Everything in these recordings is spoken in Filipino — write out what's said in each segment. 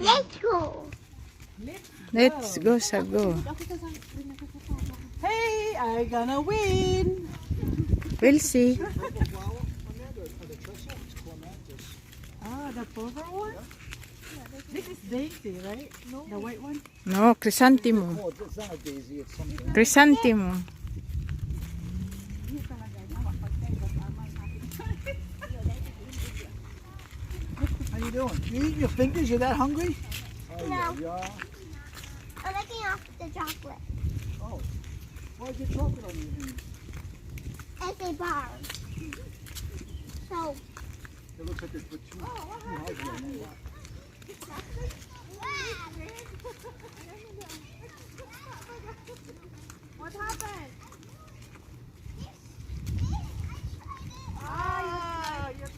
Let's go. Let's go, Sago. Hey, I gonna win. We'll see. Ah, the purple one? This is Daisy, right? No. The white one? No, chrysanthemum. Oh, it's not a daisy, it's something. Chrysanthemum. How you doing? You eating your fingers? You that hungry? Oh, No. yeah. I'm licking off the chocolate. Oh. Why's your chocolate on your hands? It's a bar. So. It looks like they put two houses on there. What happened?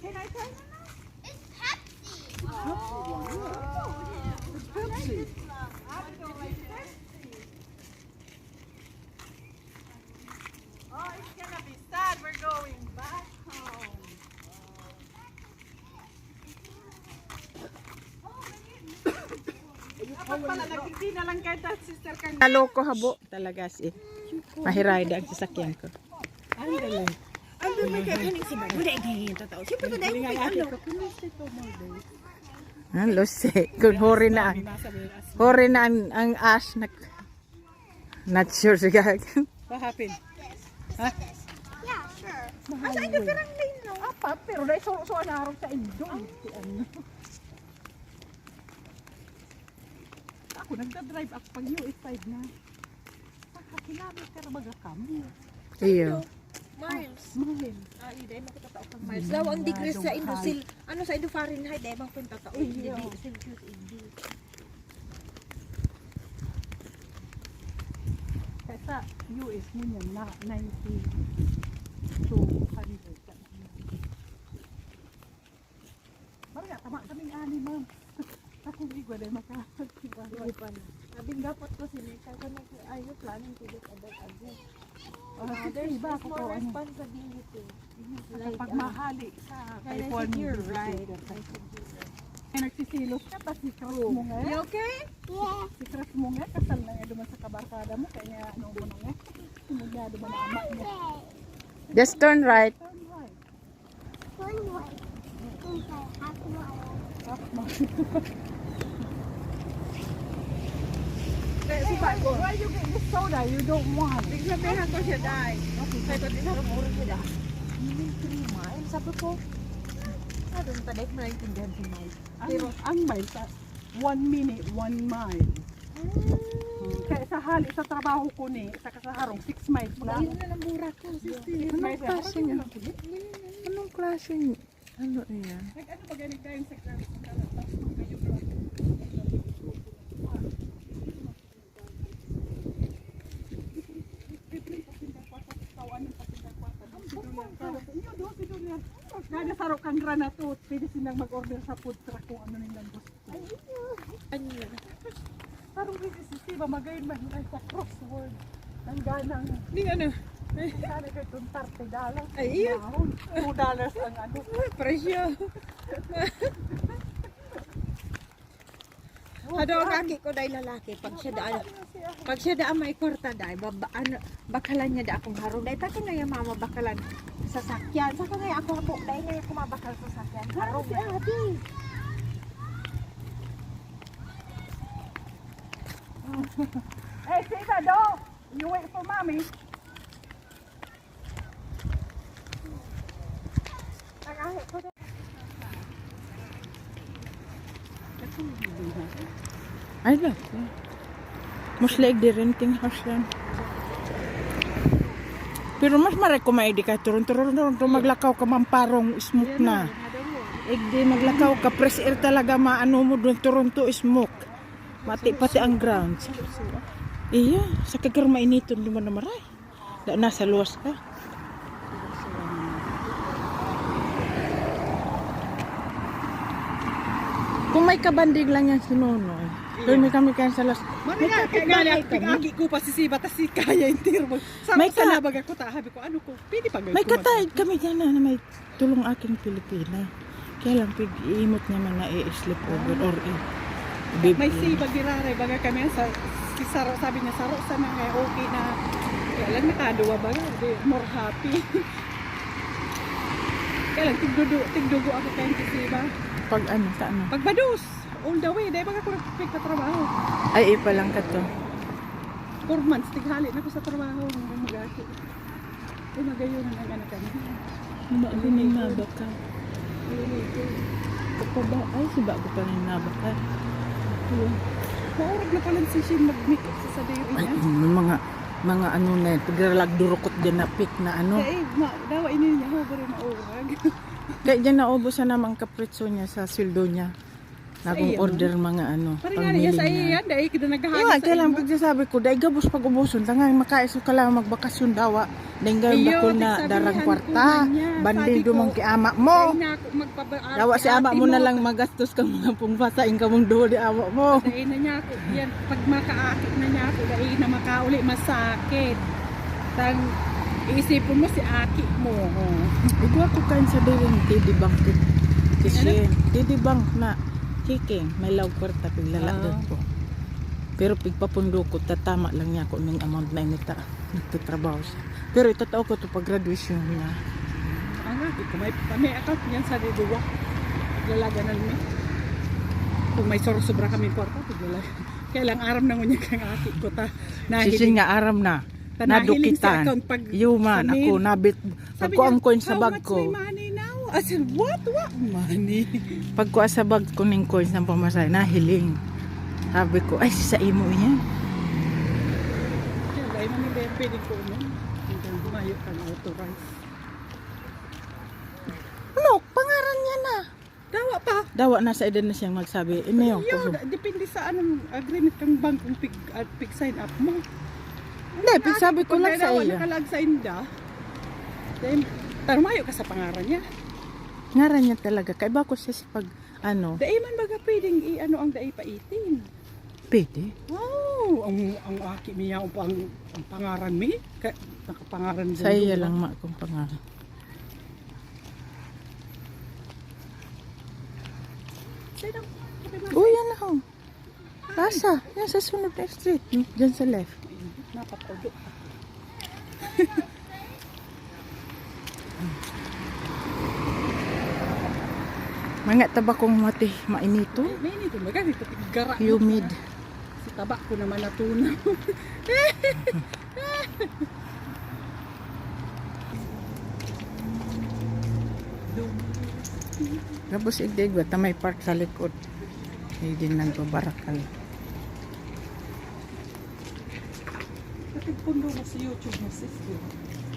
Can I try? It's Pepsi. Pepsi. Oh, it's gonna be sad. We're going back home. Dapat pala nagkiti na lang kay that sister kang Naloko habo talaga si. Mahirayda ang sasakyan ko. ang galing. Ano may kakaning si Bago? Wala ganyan totoo. Siyempre ko dahil may ano. Ah, lose. Good hori na ang hori na ang ash na not sure siya. What happened? Yeah, sure. Asa ito karang lane no? Apa, pero dahil so na araw sa indo. Ako nagda-drive ako pag US5 na. Kilometer baga kami. Iyo. Miles. Mahal. Dahil makatataw kang miles. Daw ang degrees sa Indo ano sa Indo Fahrenheit dahil bang pintatao. Hindi Celsius Indo. Kaya US mo niyan na 90 to 100. Marga, tama kaming ani ma'am. Ako igwa dahil makakagkiwa. Sabing dapat ko sinikal ko na ayaw planning to get agad-agad. There's There's ako more to ano. responsibility. Kapag mahali sa California. You're right. Ay, nagsisilos ka, tapos si crush mo nga. You okay? Yeah. Si crush mo nga, kasal na nga duman sa kabarkada mo, kaya ano mo na nga. Sumugya duman na ama mo. Just turn right. Turn right. One way. Inside, half a mile. Half mile. Kaya si Bago. Why you get this soda? You don't want it. Sabihan ko siya dahil. Kaya ko din harap oras siya dahil. 3 miles. Sabi ko, doon pa dahil maintindihan si Mike. Ang mile, 1 minute, 1 mile. Kaya sa hali, sa trabaho ko ni, sa kasaharong, 6 miles na. Ayun na lang mura ko. Anong klase niya? Anong klase niya? Ano yan? Ano ba ganit kayo sa kayo Kada sarok kang granato, pwede silang mag-order sa food truck kung ano nilang gusto. Ano yun? Parang pwede si Steve, magayon man sa crossword. Ang ganang, Hindi ano. sana kayo itong $30. Ay, iyo. $2 ang ano. Presyo. Ano ang aki ko dahil lalaki pag siya daan may kwarta dahil bakalan niya da akong harong dahil taka nga yung mama bakalan sa sakyan saka nga ako hapok dahil nga yung kumabakal sa sakyan harong si ate Hey, Sita, do! You wait for mommy. ang ahi ko dahil Ay, lang. Mas like di renting house lang. Pero mas marekomay di ka turun-turun maglakaw ka mamparong smoke na. Di maglakaw ka fresh air talaga maano mo doon Toronto smoke. Mati pati ang grounds. Iya, sa kagar mainiton naman na maray. Da nasa luwas ka. Kung may kabandig lang yan si Nonoy. Doon may kami kayo sa las. May kapitbahay kami. ko pa si Siba, tas si Kaya yung tiro. May ka- Bag ako tahabi ko, ano ko, pwede pa May kataid kami dyan na may tulong aking Pilipina. Kaya lang pag-iimot naman na i-sleep over or Bib- May sibag dirare baga kami sa si Saro, sabi niya Saro sa mga okay na kaya lang nakaduwa baga di more happy. Kaya lang tigdugo ako kayo kasi ba? Pag ano, sa ano? Pagbadus, all the way, dahil baga ko nagpipig ka trabaho. Ay, ipa lang ka to. 4 months, tighali na ko sa trabaho. Magaki. Ay, magayon ang anak kami. Maalinay na ba ka? Ako ba? Ay, si bago pa rin na ba ka? Maurag na pala si Shin mag-makeup sa dairy Ay, niya. mga ano na, tigalag durukot din na pick na ano. Kaya dawa ini niya, bari maurag. Kaya dyan naubusan naman kapritso niya sa sildo niya. Nagong iyo, order mga ano, Parang nga niya sa iyo yan, dahil kita naghahagis Iwan, sa kaya lang imo. pagsasabi ko, dahil gabos pag-ubuson, tangang makaiso ka lang magbakasyon dawa. Dahil gawin Iyo, bakol na sabihan darang ko kwarta, man niya. bandido Sabi ko, mong kiama mo. Ay na ako magpabaarte. Dawa si ama mo na lang magastos ka mga pungpasain ka mong duho di awa mo. Dahil na niya ako, yan, pag makaakit na niya ako, dahil na makauli, masakit. Tang, iisipin mo si aki mo. Oh. Ito ako kain sa diring, didibang kasi, didibang na. Chiking, may law kwarta piglalagdag ko. Pero pigpapundo ko, tatama lang niya ko ng amount na inita. Nagtatrabaho siya. Pero itatao ko to pag graduation niya. Ang aki ko, may account niyan sa diduwa. Lalagan mi. Kung may sobra kami kwarta, piglalagan. Kaya lang aram na ngunya kang aki ko ta. Sisin nga aram na. Nahiling sa Nadukitan. account pag Yuman, samin. ako nabit. Pag ko ang coin sa bag How much ko. my money now? I said, what money? Pag ko sa bag ko ng coins ng pamasay, nahiling. Sabi ko, ay sa imo yan. Kaya dahil mo nila pwede ko nun. Hanggang gumayo ka na authorize. Ano, pangaran niya na. Dawa pa. Dawa na sa edad na siyang magsabi, email ko. Yun, depende sa anong agreement kang bank kung pig sign up mo. Hindi, sabi ko lang sa iya. Nakalag sign da. Then, tarumayo ka sa pangaran niya. Ngaran niya talaga. Kaiba ko siya sa pag, ano, Dahil man baga pwedeng i-ano ang dai pa 18. pwede. Oh, ang aki niya ang pangaran mi. Nakapangaran Sa iya lang ma kung pangaran. Uy, yan na ho. Lasa, yan sa sunod na street. Diyan sa left. Napapodo. Mga tabakong mati, mainito. May nito baga dito tigara. Humid. Si tabak ko naman natunaw. Tapos igdig, may park sa likod. Hindi nagbabarakal. Pundo mo sa YouTube mo sis.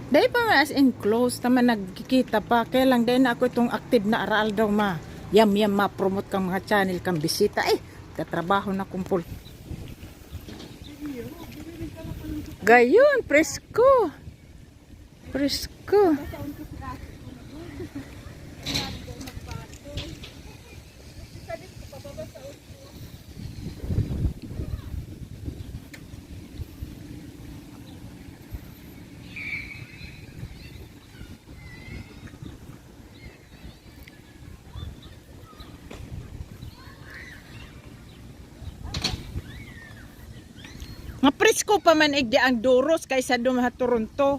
Dahil pa as in close, tama nagkikita pa. Kaya lang dahil na ako itong active na aral daw ma. Yam ma-promote kang mga channel kang bisita. Katrabaho na kumpul. Gayon, presko. Presko. Nga presko pa man igdi ang Doros kaysa dumaha Toronto.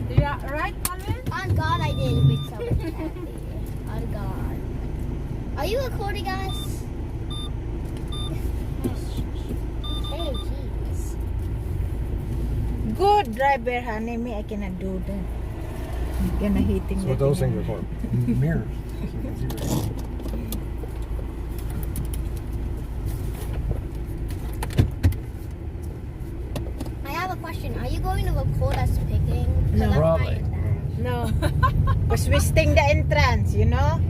Yeah, right, Calvin? On God, I did with someone happy. On God. Are you recording us? Hey, jeez. Good driver, honey. Me, I cannot do that. I'm gonna hitting That's what those things are for. Mirrors. I have a question. Are you going to record us picking? 'Cause No. I'm Probably. buying that. No. Because wasting the entrance, you know?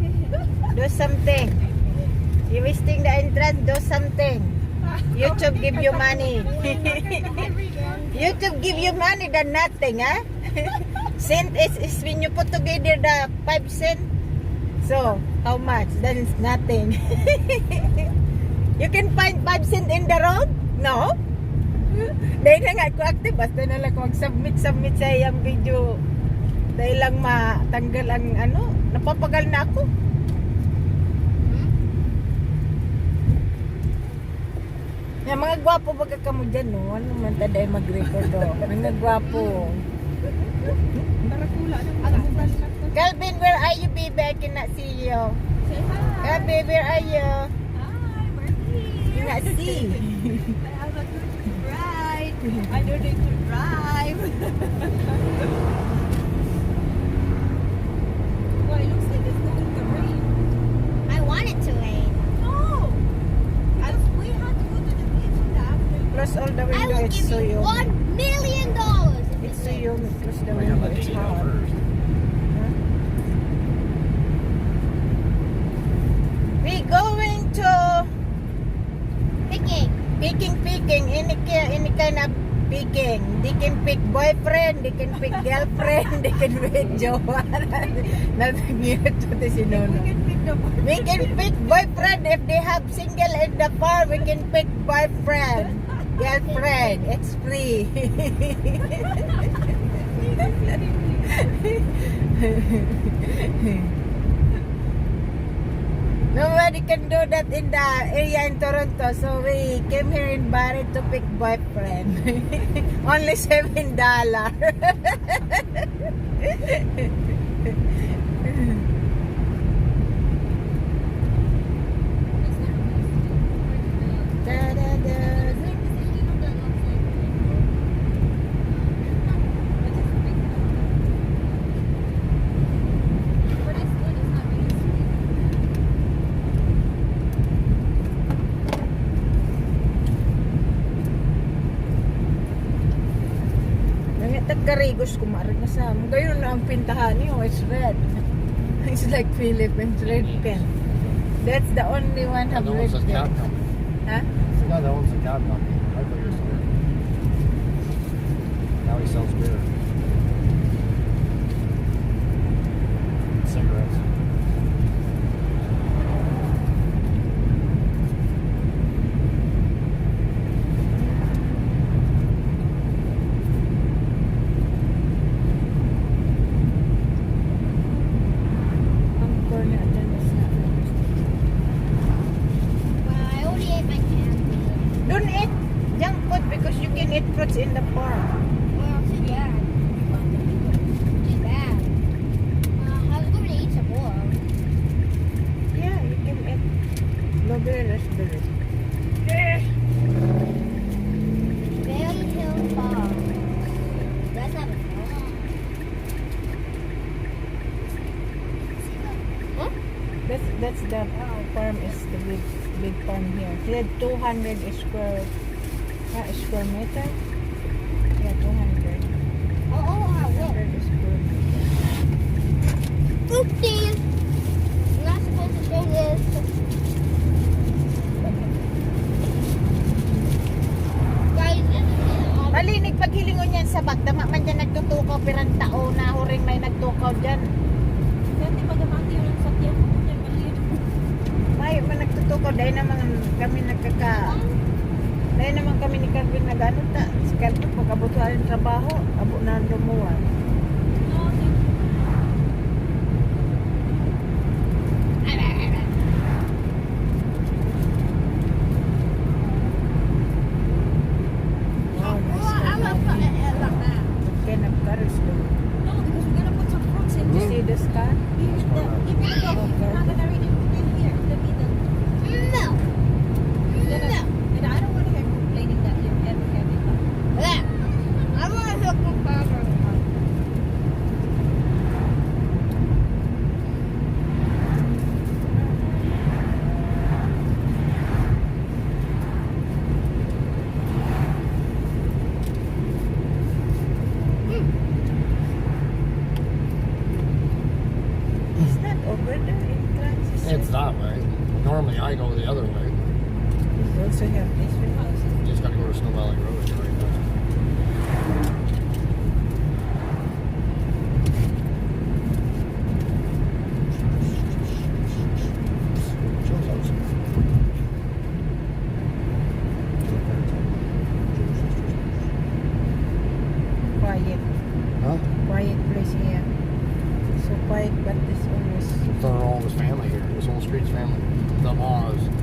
Do something. You wasting the entrance, do something. YouTube give you money. YouTube give you money than nothing, huh? Cent is when you put together the 5 cent. So, how much? Then it's nothing. You can find 5 cent in the road? No? Dahil na nga ko active, basta na lang ko mag-submit sa iyang video. Dahil lang matanggal ang ano, napapagal na ako. Yung mga gwapo baga ka mo dyan, no? Ano man taday mag-record, oh. Mga gwapo. Barakula na. Calvin, where are you, baby? I cannot see you. Say hi. Calvin, where are you? Hi, Marty. Cannot see. I have a good ride. I don't need to drive. Well, it looks like it's going to rain. I want it to rain. No. As we had to go to the beach in the afternoon. Close all the I window, will it's give so you humid. $1 million. If It's it so rains. humid. Close the We're gonna window, let it's you know hot. first. We going to Picking. picking. Any kind of picking. They can pick boyfriend, they can pick girlfriend, they can pick jowa. Nothing here to the sinono. We can pick the We can pick boyfriend if they have single in the farm. We can pick boyfriend, girlfriend. It's free. Nobody can do that in the area in Toronto. So we came here in Barrie to pick boyfriend. Only $7. Da-da-da. Nangitak karigos kumarin na sa mo. Gayon na ang pintahan niyo. It's red. It's like Philippines red pen. That's the only one have That red one's a pen. cab company. Huh? The guy that owns the cab company. I thought you were still there. Now he sells beer. Cigarettes. Ang corner dyan is not. Well, I already ate my candy. Don't eat junk food because you can eat fruits in the farm. Well, too bad. Too bad. I was going to eat some more. Yeah, you can eat blueberry, raspberry. Berry Hill Farm. That's not a farm. Huh? That's the farm is the big farm here. He had 200 square meter. Yeah, 200. Oh, I will. 200 square meter. Oopsies! I'm not supposed to say this. Guys, this is all. Malinig paghilingon yan sa bag. Dama man dyan nagtutukaw pirang tao na huring may nagtukaw dyan. Dati magamati yun ang sakyan. Yan maliit. May man nagtutukaw. Dahil naman kami dahil naman kami ni Calvin nag-ano ta. Si Calvin pagkabutuhan ng trabaho. Abo na lumuwan. No, thank you. Wow, nice Oh, I car, love Calvin. it like that. What kind of car is that? No, You're not gonna read it here in the middle. No. No. And I don't want to hear complaining that you're heavy, but Yeah. I want to help my father. it's not over there in Francis. It's that way. Normally I go the other way. We also have It's your house. You just gotta go to Snow Valley Road. Right now. Joe's house. quiet. Huh? Quiet place here. So quiet, but there's always They're all his family here. This whole street's family. The Oz.